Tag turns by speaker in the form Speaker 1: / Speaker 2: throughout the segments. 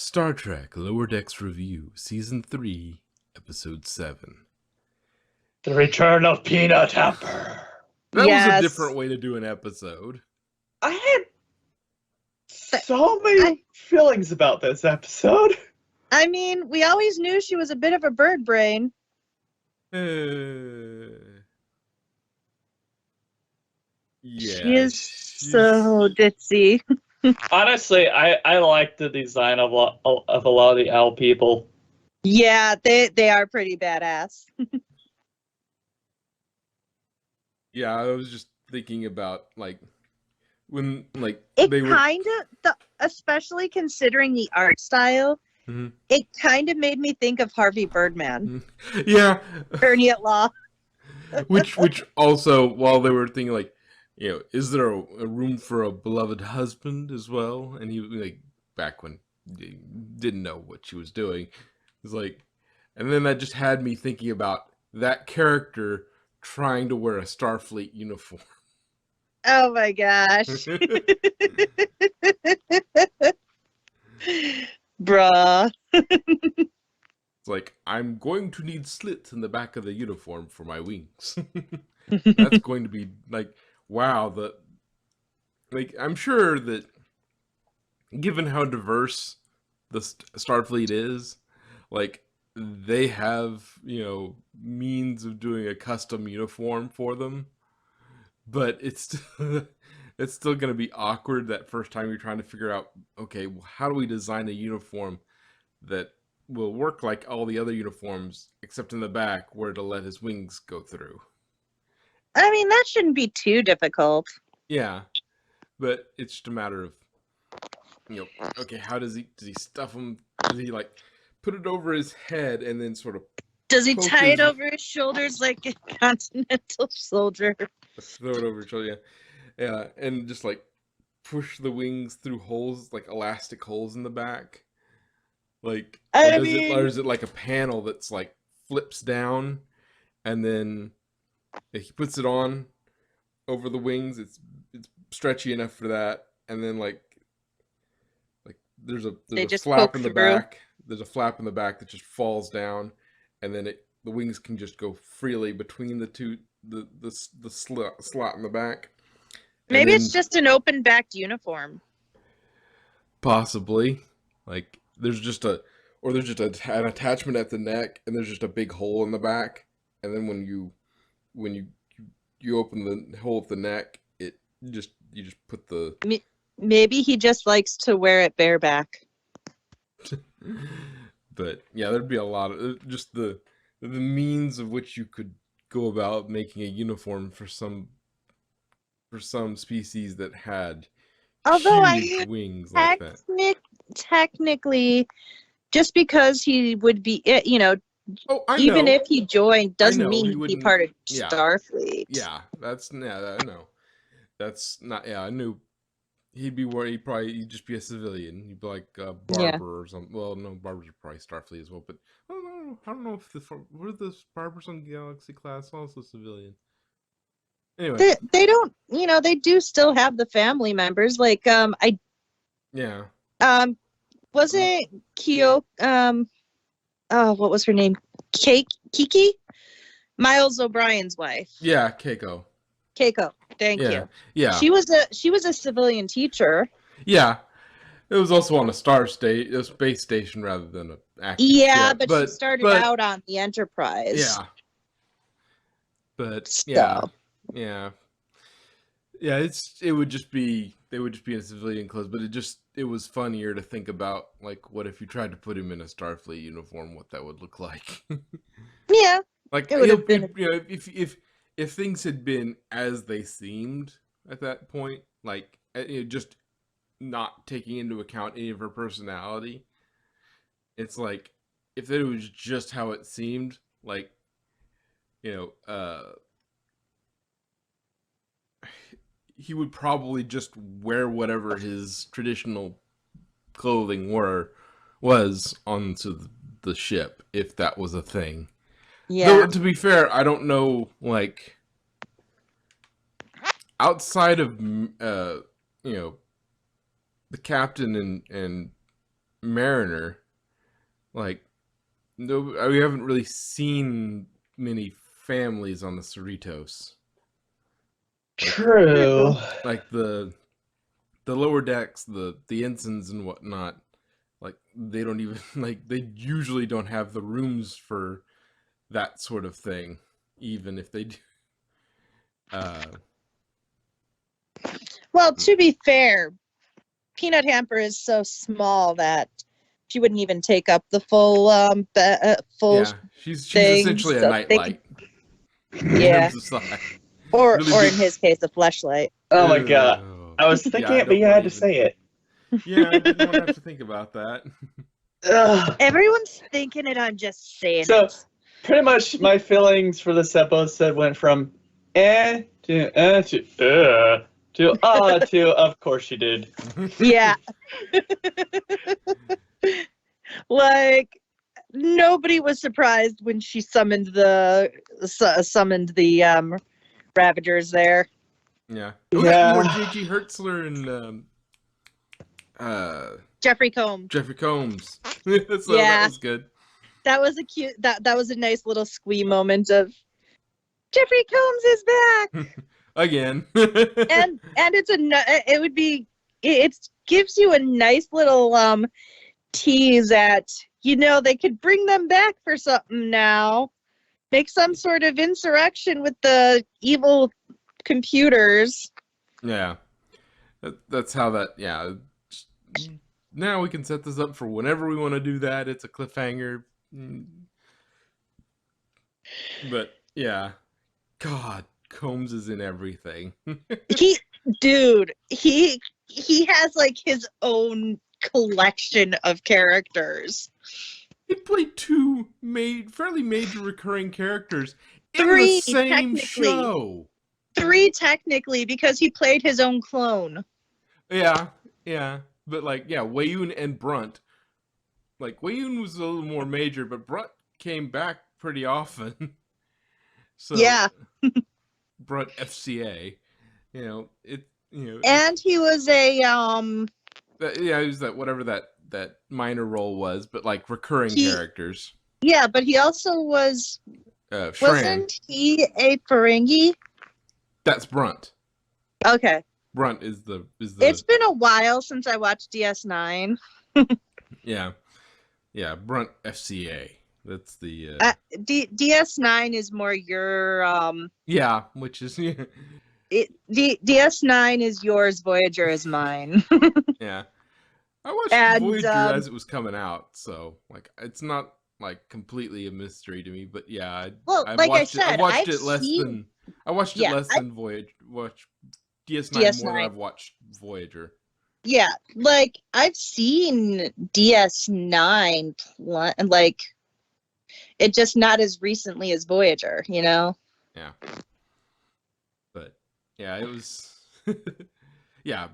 Speaker 1: Star Trek Lower Decks Review, Season 3, Episode 7.
Speaker 2: The Return of Peanut Hamper.
Speaker 1: That was a
Speaker 3: Yes.
Speaker 1: different way to do an episode.
Speaker 2: I had so many feelings about this episode.
Speaker 3: I mean, we always knew she was a bit of a bird brain.
Speaker 1: Yeah,
Speaker 3: She is so ditzy.
Speaker 2: Honestly, I like the design of a lot of the owl people.
Speaker 3: Yeah, they are pretty badass.
Speaker 1: Yeah, I was just thinking about, like, when, like,
Speaker 3: It
Speaker 1: they were...
Speaker 3: kind of, especially considering the art style, it kind of made me think of Harvey Birdman.
Speaker 1: Yeah.
Speaker 3: Attorney at law.
Speaker 1: which also, while they were thinking, like, you know, is there a room for a beloved husband as well? And he, like, back when he didn't know what she was doing, it's like, and then that just had me thinking about that character trying to wear a Starfleet uniform.
Speaker 3: Oh my gosh. Bruh.
Speaker 1: It's like, I'm going to need slits in the back of the uniform for my wings. That's going to be like, wow, like, I'm sure that given how diverse the Starfleet is, like, they have, you know, means of doing a custom uniform for them, but it's still going to be awkward that first time you're trying to figure out, okay, well, how do we design a uniform that will work like all the other uniforms, except in the back where to let his wings go through.
Speaker 3: I mean, that shouldn't be too difficult.
Speaker 1: Yeah, but it's just a matter of, you know, okay, how does he stuff them? Does he, like, put it over his head and then sort of...
Speaker 3: Does he tie it over his shoulders like a continental soldier?
Speaker 1: Throw it over his shoulder, yeah, and just, like, push the wings through holes, like elastic holes in the back. Like, or is it like a panel that's, like, flips down, and then he puts it on over the wings. It's stretchy enough for that, and then like there's a flap in the back. There's a flap in the back that just falls down, and then the wings can just go freely between the two, the slot in the back.
Speaker 3: Maybe it's just an open backed uniform.
Speaker 1: Possibly, like there's just an attachment at the neck, and there's just a big hole in the back, and then when you open the hole at the neck, you just put the...
Speaker 3: Maybe he just likes to wear it bareback.
Speaker 1: But yeah, there'd be a lot of just the means of which you could go about making a uniform for some species that had huge wings like that.
Speaker 3: Technically, just because he would be, you know, even if he joined, doesn't mean he'd be part of Starfleet.
Speaker 1: Yeah, I know. That's not, I knew he'd just be a civilian. He'd be like Barber or something. Well, no, Barbers are probably Starfleet as well, but I don't know if were the Barbers on Galaxy class also civilian? Anyway.
Speaker 3: They don't, you know, they do still have the family members. Like, wasn't Kyo, what was her name? Kiki? Miles O'Brien's wife.
Speaker 1: Yeah, Keiko.
Speaker 3: Thank you.
Speaker 1: Yeah.
Speaker 3: She was a civilian teacher.
Speaker 1: Yeah. It was also on a space station rather than an active
Speaker 3: ship, but she started out on the Enterprise.
Speaker 1: Yeah. But yeah. It would just be, they would just be in civilian clothes, but it was funnier to think about, like, what if you tried to put him in a Starfleet uniform, what that would look like.
Speaker 3: Yeah.
Speaker 1: Like, it would have been, you know, if things had been as they seemed at that point, like, you know, just not taking into account any of her personality, it's like, if it was just how it seemed, like, you know, he would probably just wear whatever his traditional clothing was onto the ship, if that was a thing. Yeah. Though, to be fair, I don't know, like, outside of, you know, the captain and Mariner, like, no, we haven't really seen many families on the Cerritos.
Speaker 2: True.
Speaker 1: Like the lower decks, the ensigns and whatnot, like they don't even like they usually don't have the rooms for that sort of thing, even if they do.
Speaker 3: Well, to be fair, Peanut Hamper is so small that she wouldn't even take up the full full.
Speaker 1: Yeah, she's essentially a
Speaker 3: so
Speaker 1: nightlight.
Speaker 3: Yeah. Or
Speaker 1: really
Speaker 3: or
Speaker 1: big...
Speaker 3: in his case, a fleshlight.
Speaker 2: Oh my god. I was thinking it, but you had to say it.
Speaker 1: Yeah, I didn't want to have to think about that.
Speaker 3: Everyone's thinking it, I'm just saying
Speaker 2: so,
Speaker 3: it.
Speaker 2: Pretty much my feelings for this episode went from to of course she did.
Speaker 3: Yeah. Like, nobody was surprised when she summoned the Ravagers there.
Speaker 1: Yeah. It was more J.G. Hertzler and
Speaker 3: Jeffrey Combs.
Speaker 1: So
Speaker 3: yeah.
Speaker 1: that was good.
Speaker 3: That was a cute that was a nice little squee moment of Jeffrey Combs is back
Speaker 1: again.
Speaker 3: and it gives you a nice little tease at, you know, they could bring them back for something now, make some sort of insurrection with the evil computers.
Speaker 1: Yeah, that's how that. Yeah, now we can set this up for whenever we want to do that. It's a cliffhanger. But yeah, God, Combs is in everything.
Speaker 3: he has like his own collection of characters.
Speaker 1: He played two fairly major recurring characters in the same show.
Speaker 3: 3 technically, because he played his own clone.
Speaker 1: Yeah. But like, yeah, Wayun and Brunt. Like, Wayun was a little more major, but Brunt came back pretty often. So
Speaker 3: yeah.
Speaker 1: Brunt FCA.
Speaker 3: And he was a
Speaker 1: he was that whatever that minor role was, but like recurring characters.
Speaker 3: Yeah, but he also was wasn't he a Ferengi?
Speaker 1: That's Brunt.
Speaker 3: Okay.
Speaker 1: Brunt is the.
Speaker 3: It's been a while since I watched DS9.
Speaker 1: Yeah, Brunt FCA. That's the
Speaker 3: DS9 is more your
Speaker 1: Yeah, which is
Speaker 3: DS9 is yours, Voyager is mine.
Speaker 1: Yeah. I watched Voyager as it was coming out, so like it's not like completely a mystery to me, but yeah, I watched it less than Voyager. Watch DS9 more than I've watched Voyager.
Speaker 3: Yeah, like I've seen DS9 like it just not as recently as Voyager, you know?
Speaker 1: Yeah. But yeah, it was yeah,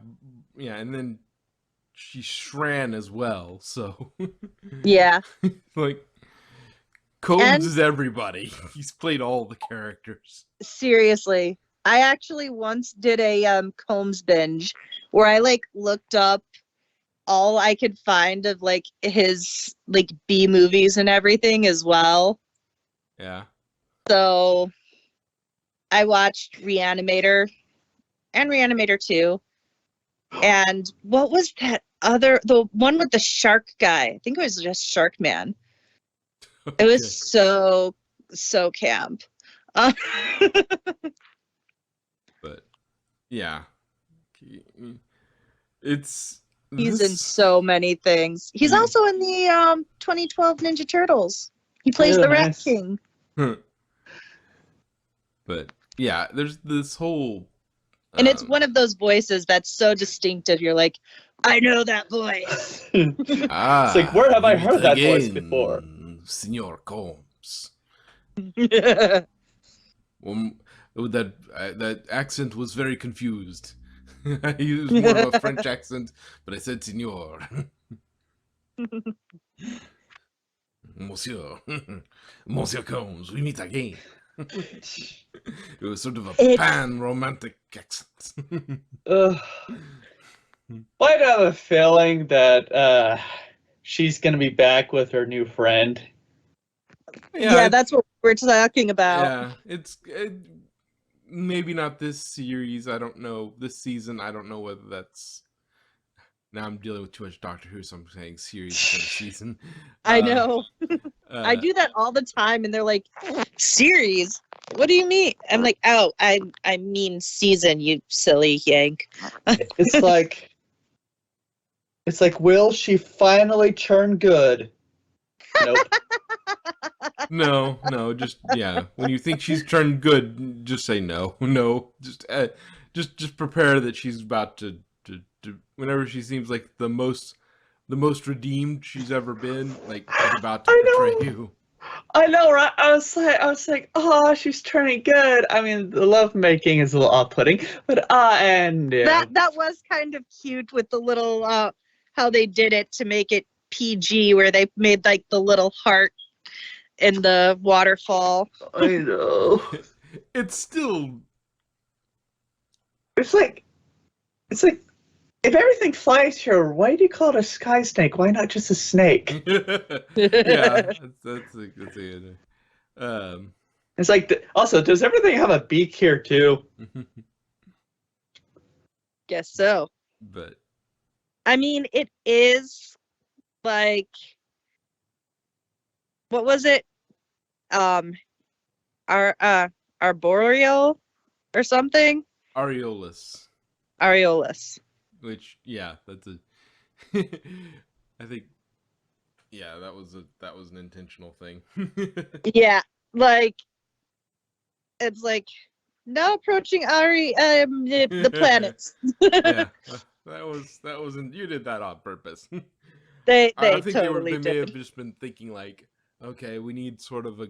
Speaker 1: and then she Shran as well, so
Speaker 3: yeah.
Speaker 1: Like Combs is everybody. He's played all the characters.
Speaker 3: Seriously. I actually once did a Combs binge where I like looked up all I could find of like his like B movies and everything as well.
Speaker 1: Yeah.
Speaker 3: So I watched Reanimator and Reanimator 2. And what was that the one with the shark guy? I think it was just Shark Man. Okay. It was so camp.
Speaker 1: But yeah,
Speaker 3: he's in so many things. He's also in the 2012 Ninja Turtles. He plays the Rat King.
Speaker 1: But yeah, there's this whole
Speaker 3: and it's one of those voices that's so distinctive. You're like, I know that voice.
Speaker 2: It's like, where have I heard that voice before?
Speaker 1: Senor Combs. That accent was very confused. I used more of a French accent, but I said Senor. Monsieur Combs, we meet again. It was sort of a pan-romantic accent.
Speaker 2: I have a feeling that she's gonna be back with her new friend.
Speaker 3: Yeah, that's what we're talking about.
Speaker 1: Yeah, maybe not this series. I don't know. This season, I don't know whether that's. Now I'm dealing with too much Doctor Who, so I'm saying series instead of season.
Speaker 3: I know. I
Speaker 1: Uh,
Speaker 3: do that all the time, and they're like, "Series? What do you mean?" I'm like, "Oh, I mean season, you silly yank."
Speaker 2: It's like, will she finally turn good? Nope.
Speaker 1: no, just yeah. When you think she's turned good, just say no, no. Just prepare that she's about to. Whenever she seems like the most redeemed she's ever been, like she's about to
Speaker 2: I
Speaker 1: betray
Speaker 2: know.
Speaker 1: you.
Speaker 2: I know, right? I was like, oh, she's turning good. I mean, the love making is a little off-putting, but and yeah.
Speaker 3: That was kind of cute with the little how they did it to make it PG, where they made like the little heart in the waterfall.
Speaker 2: I know.
Speaker 1: It's still
Speaker 2: It's like if everything flies here, why do you call it a sky snake? Why not just a snake?
Speaker 1: yeah. That's a good.
Speaker 2: It's like also, does everything have a beak here too?
Speaker 3: Guess so.
Speaker 1: But
Speaker 3: I mean, it is like, what was it? Our arboreal or something?
Speaker 1: Areolus,
Speaker 3: Areolus.
Speaker 1: which yeah, that's a. I think yeah, that was an intentional thing.
Speaker 3: Yeah, like it's like now approaching the planets.
Speaker 1: Yeah, that wasn't you did that on purpose.
Speaker 3: They
Speaker 1: I think
Speaker 3: totally
Speaker 1: they may have
Speaker 3: did.
Speaker 1: just been thinking like, okay, we need sort of a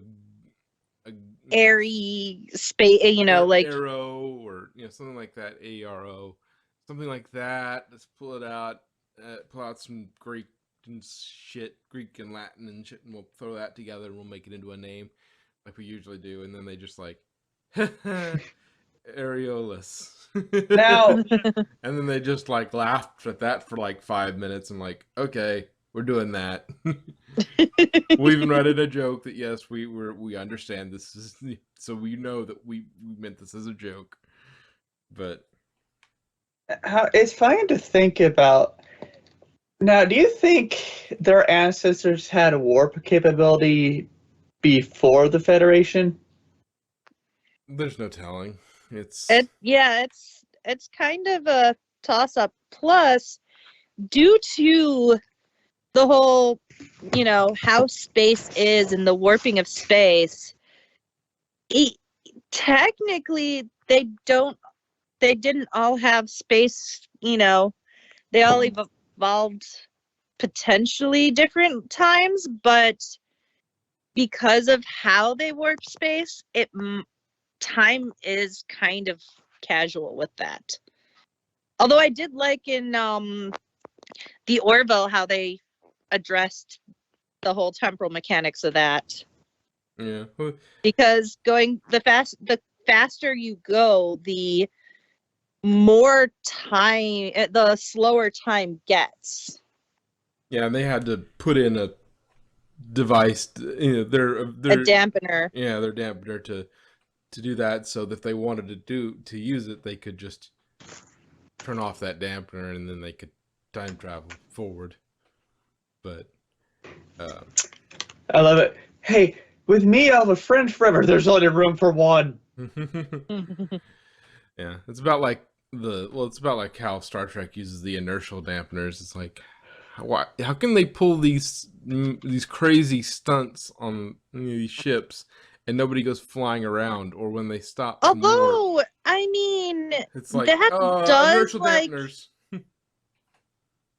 Speaker 3: Airy space, like
Speaker 1: arrow or something like that, ARO, something like that. Let's pull it out, pull out some Greek and shit, Greek and Latin and shit, and we'll throw that together and we'll make it into a name like we usually do. And then they just like Areolus.
Speaker 2: Now,
Speaker 1: And then they just like laughed at that for like 5 minutes and like, okay, we're doing that. We'll even write in a joke that yes, we understand this is so we know that we meant this as a joke. But
Speaker 2: it's fine to think about. Now, do you think their ancestors had a warp capability before the Federation?
Speaker 1: there's no telling. It's
Speaker 3: it's kind of a toss up. Plus, due to the whole, how space is and the warping of space, technically they didn't all have space, they all evolved potentially different times, but because of how they warp space, time is kind of casual with that. Although I did like in the Orville how they addressed the whole temporal mechanics of that.
Speaker 1: yeah.
Speaker 3: Because the faster you go, the more time, the slower time gets.
Speaker 1: Yeah, and they had to put in a device, their
Speaker 3: A dampener.
Speaker 1: yeah, their dampener to do that. So that if they wanted to use it, they could just turn off that dampener and then they could time travel forward. But
Speaker 2: I love it. Hey, with me, I'll have a friend forever. There's only room for one.
Speaker 1: yeah, it's about like it's about like how Star Trek uses the inertial dampeners. It's like how can they pull these crazy stunts on these ships and nobody goes flying around, or when they stop
Speaker 3: Although, I mean,
Speaker 1: it's like
Speaker 3: that does
Speaker 1: inertial
Speaker 3: like
Speaker 1: dampeners.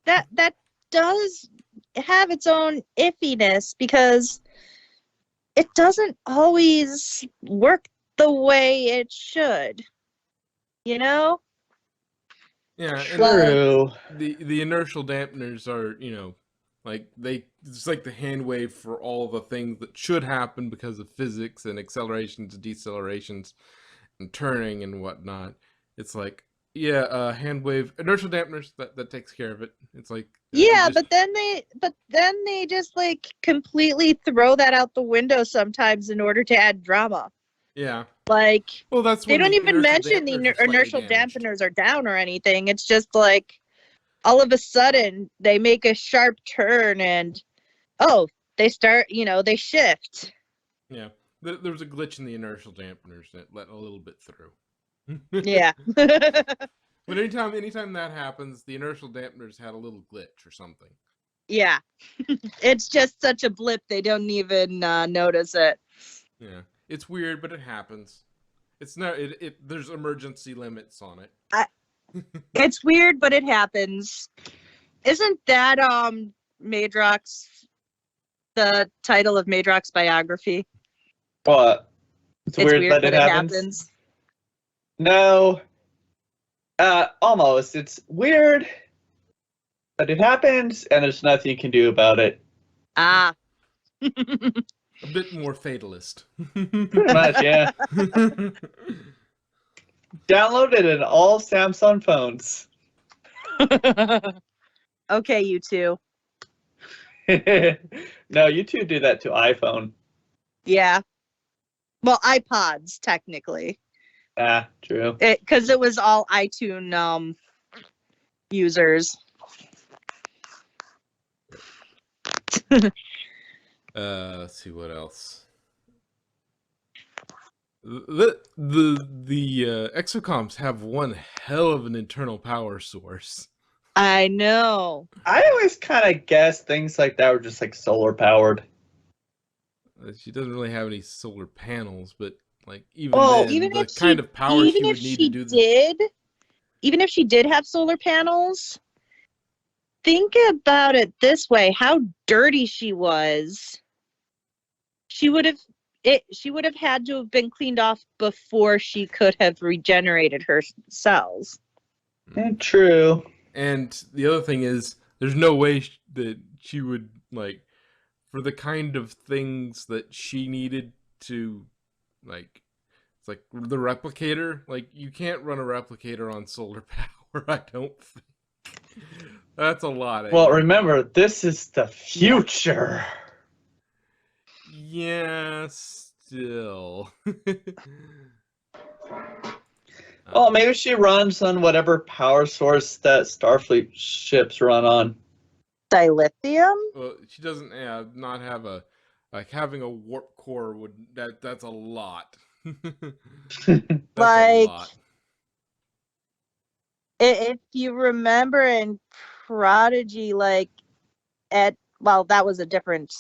Speaker 3: that does have its own iffiness because it doesn't always work the way it should.
Speaker 1: Yeah, and
Speaker 2: True.
Speaker 1: the inertial dampeners are, like it's like the hand wave for all the things that should happen because of physics and accelerations and decelerations and turning and whatnot. It's like, Yeah, hand wave inertial dampeners that takes care of it. It's like
Speaker 3: Yeah,
Speaker 1: just
Speaker 3: but then they just like completely throw that out the window sometimes in order to add drama.
Speaker 1: yeah.
Speaker 3: Like
Speaker 1: Well, that's
Speaker 3: they
Speaker 1: when
Speaker 3: don't
Speaker 1: the
Speaker 3: even
Speaker 1: inertial
Speaker 3: mention the
Speaker 1: dampeners are slightly
Speaker 3: inertial
Speaker 1: damaged.
Speaker 3: dampeners are down or anything. It's just like all of a sudden they make a sharp turn and oh, they start, they shift.
Speaker 1: Yeah, there was a glitch in the inertial dampeners that let a little bit through.
Speaker 3: Yeah.
Speaker 1: But anytime that happens, the inertial dampeners had a little glitch or something.
Speaker 3: Yeah. It's just such a blip they don't even notice it.
Speaker 1: Yeah, it's weird, but it happens. It's not. There's emergency limits on it.
Speaker 3: It's weird, but it happens. Isn't that Madrox the title of Madrox's biography?
Speaker 2: What? It's weird, but it happens.
Speaker 3: happens.
Speaker 2: No. Almost. It's weird, but it happens, and there's nothing you can do about it.
Speaker 3: Ah.
Speaker 1: A bit more fatalist.
Speaker 2: Pretty much, yeah. Download it in all Samsung phones.
Speaker 3: Okay, you two.
Speaker 2: No, you two do that to iPhone.
Speaker 3: Yeah. Well, iPods technically,
Speaker 2: Ah, true.
Speaker 3: because it was all iTunes users.
Speaker 1: Let's see what else. The exocomps have one hell of an internal power source.
Speaker 3: I know.
Speaker 2: I always kind of guessed things like that were just like solar powered.
Speaker 1: She doesn't really have any solar panels, but like even
Speaker 2: Well,
Speaker 1: then,
Speaker 3: Even
Speaker 1: the
Speaker 3: if she,
Speaker 1: kind of power
Speaker 3: even
Speaker 1: she
Speaker 3: if
Speaker 1: would need
Speaker 3: she
Speaker 1: to do
Speaker 3: did, even if she did have solar panels, think about it this way: how dirty she was. She would have She would have had to have been cleaned off before she could have regenerated her cells.
Speaker 2: True.
Speaker 1: And the other thing is, there's no way that she would like for the kind of things that she needed to like. It's like the replicator. Like you can't run a replicator on solar power. I don't think. That's a lot of
Speaker 2: Well,
Speaker 1: energy.
Speaker 2: remember, this is the future.
Speaker 1: Yeah, still.
Speaker 2: Well, maybe she runs on whatever power source that Starfleet ships run on.
Speaker 3: Dilithium?
Speaker 1: Well, she doesn't not have a like having a warp core would that's a lot. That's a
Speaker 3: Like,
Speaker 1: lot.
Speaker 3: if you remember in Prodigy, like that was a different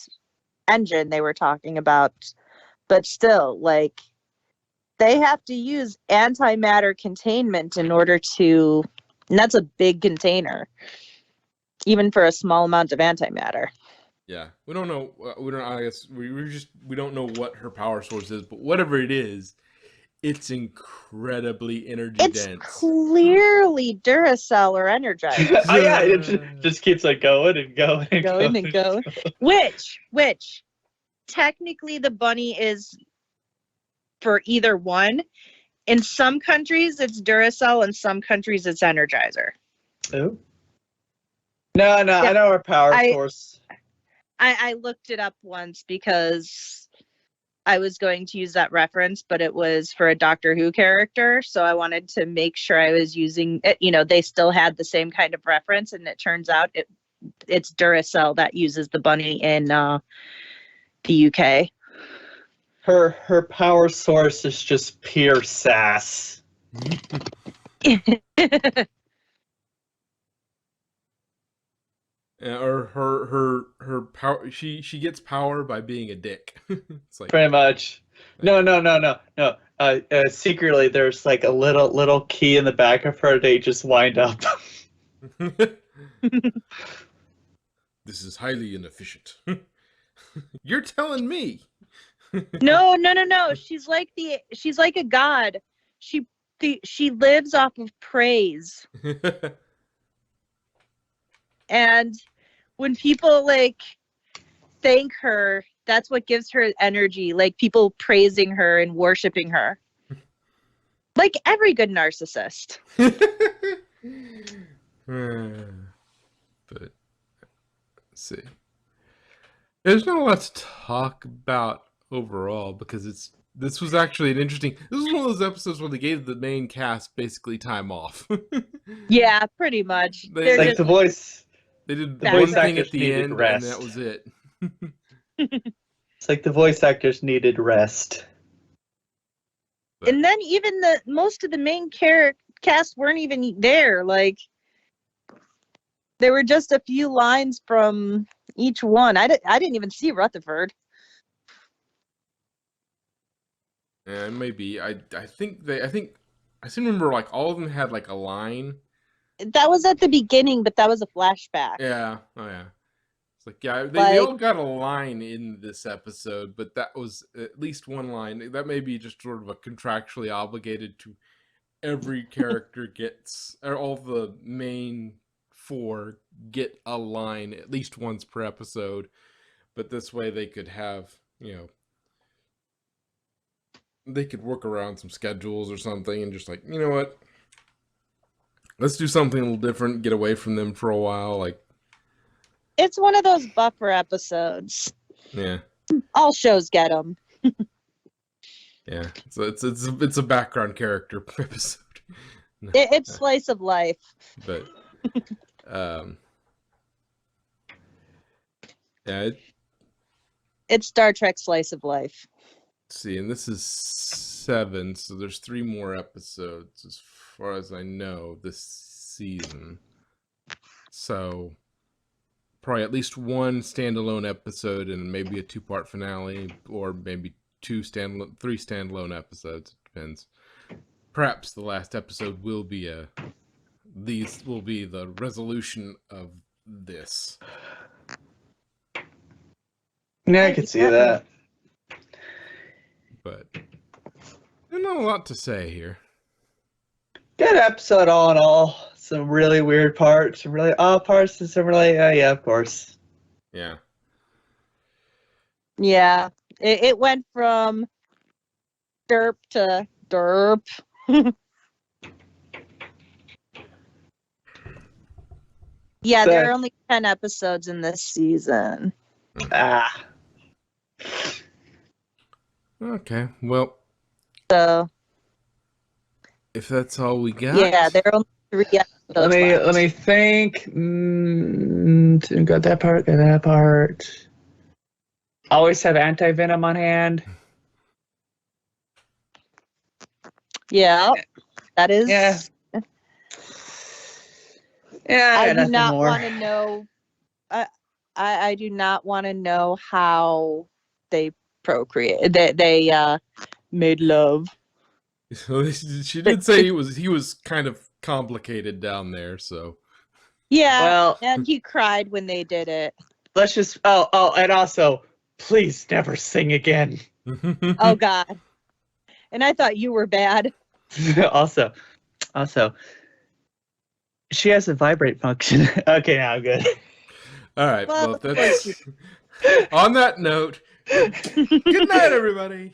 Speaker 3: engine they were talking about, but still, like they have to use antimatter containment in order to, and that's a big container, even for a small amount of antimatter.
Speaker 1: Yeah, we don't know. We don't. I guess we don't know what her power source is, but whatever it is, it's incredibly energy
Speaker 3: It's
Speaker 1: dense.
Speaker 3: clearly Duracell or Energizer.
Speaker 2: Oh yeah, it just keeps like going and going and
Speaker 3: Going
Speaker 2: going.
Speaker 3: and going. Which technically the bunny is for either one. In some countries it's Duracell, in some countries it's Energizer.
Speaker 2: Oh. No,
Speaker 3: Yeah,
Speaker 2: I know our power source.
Speaker 3: I looked it up once because I was going to use that reference, but it was for a Doctor Who character, so I wanted to make sure I was using it. They still had the same kind of reference, and it turns out it's Duracell that uses the bunny in the UK.
Speaker 2: Her power source is just pure sass.
Speaker 1: Or her power. She gets power by being a dick. It's like
Speaker 2: Pretty much. No. Secretly, there's like a little key in the back of her. They just wind up.
Speaker 1: This is highly inefficient. You're telling me.
Speaker 3: No. She's like a god. She lives off of praise. And when people like thank her, that's what gives her energy, like people praising her and worshiping her. Like every good narcissist.
Speaker 1: But let's see. There's not a lot to talk about overall because this was actually an interesting. This was one of those episodes where they gave the main cast basically time off.
Speaker 3: Yeah, pretty much.
Speaker 1: They-
Speaker 3: They're
Speaker 2: Like
Speaker 3: just
Speaker 2: the voice,
Speaker 1: They did
Speaker 2: the
Speaker 3: That's
Speaker 1: one
Speaker 2: voice
Speaker 1: thing
Speaker 2: actors
Speaker 1: at the
Speaker 2: needed
Speaker 1: end,
Speaker 2: rest.
Speaker 1: and that was it.
Speaker 2: It's like the voice actors needed rest.
Speaker 3: and then even most of the main cast weren't even there. Like there were just a few lines from each one. I didn't even see Rutherford.
Speaker 1: And maybe I think I seem to remember like all of them had like a line.
Speaker 3: That was at the beginning, but that was a flashback.
Speaker 1: Yeah. Oh yeah. It's like yeah, they all
Speaker 3: Like-
Speaker 1: got a line in this episode, but that was at least one line. That may be just sort of a contractually obligated to every character gets, or all the main four get a line at least once per episode. But this way they could have, they could work around some schedules or something and just like, you know what? Let's do something a little different, get away from them for a while. Like,
Speaker 3: It's one of those buffer episodes.
Speaker 1: yeah.
Speaker 3: All shows get them.
Speaker 1: Yeah. So it's a background character episode.
Speaker 3: It's slice of life.
Speaker 1: But yeah,
Speaker 3: It's Star Trek slice of life.
Speaker 1: let's see, and this is 7, so there's 3 more episodes as far as I know this season. So probably at least one standalone episode and maybe a 2-part finale, or maybe 3 standalone episodes. It depends. Perhaps the last episode will be these will be the resolution of this.
Speaker 2: Yeah, I could see that.
Speaker 1: But there's not a lot to say here.
Speaker 2: Good episode all in all. Some really weird parts, some really odd parts, and some really, yeah, of course.
Speaker 1: Yeah.
Speaker 3: Yeah. It went from derp to derp. Yeah, there are only 10 episodes in this season.
Speaker 2: Ah.
Speaker 1: Okay. Well,
Speaker 3: So
Speaker 1: if that's all we got.
Speaker 3: yeah, there are only 3 episodes.
Speaker 2: Let me think. Got that part. Got that part. Always have anti-venom on hand.
Speaker 3: Yeah, that is.
Speaker 2: Yeah. Yeah,
Speaker 3: I do
Speaker 2: nothing
Speaker 3: not
Speaker 2: more.
Speaker 3: want to know. I do not want to know how they procreate. They made love.
Speaker 1: She did say he was kind of complicated down there, so.
Speaker 3: Yeah,
Speaker 2: Well,
Speaker 3: and he cried when they did it.
Speaker 2: let's just. Oh, and also, please never sing again.
Speaker 3: Oh God! And I thought you were bad.
Speaker 2: also, she has a vibrate function. Okay, now I'm good.
Speaker 1: All right.
Speaker 3: Well,
Speaker 1: Well,
Speaker 3: of course
Speaker 1: that's
Speaker 3: you-
Speaker 1: on that note. Good night, everybody.